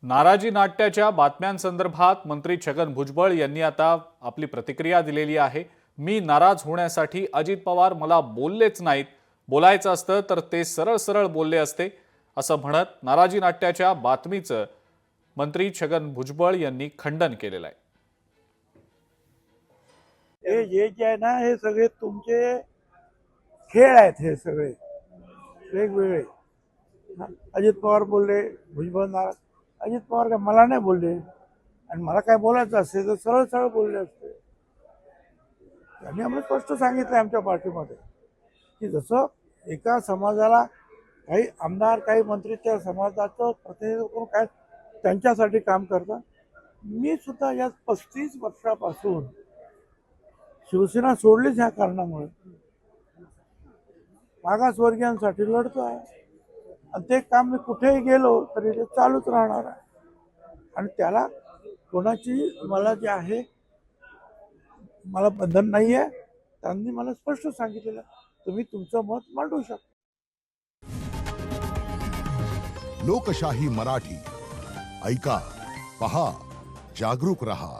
नाराजी नाट्याच्या बातम्यांसंदर्भात मंत्री छगन भुजबळ यांनी आता आपली प्रतिक्रिया दिलेली आहे। मी नाराज होण्यासाठी अजित पवार मला बोललेच नाहीत, बोलायचं असतं तर ते सरळ सरळ बोलले असते असं म्हणत नाराजी नाट्याच्या बातमीचं मंत्री छगन भुजबळ यांनी खंडन केलेलं आहे। हे जे आहे ना, हे सगळे तुमचे खेळ आहेत, हे सगळे वेगवेगळे। अजित पवार बोलले, भुजबळ नाराज। अजित पवार काय मला नाही बोलले, आणि मला काय बोलायचं असते तर सरळ सरळ बोलले असते। त्यांनी आम्हाला स्पष्ट सांगितलं आमच्या पार्टीमध्ये की जसं एका समाजाला काही आमदार काही मंत्री त्या समाजाचं प्रतिनिधित्व करून काय त्यांच्यासाठी काम करतात, मी सुद्धा या 35 वर्षापासून शिवसेना सोडलीच ह्या कारणामुळे मागासवर्गीयांसाठी लढतो आहे, आणि ते काम मी कुठेही गेलो तरी ते चालूच राहणार आहे। आणि त्याला कोणाची मला जे आहे मला बंधन नाही आहे। त्यांनी मला स्पष्ट सांगितलेलं तुम्ही तुमचं मत मांडू शकता। लोकशाही मराठी ऐका, पहा, जागरूक रहा।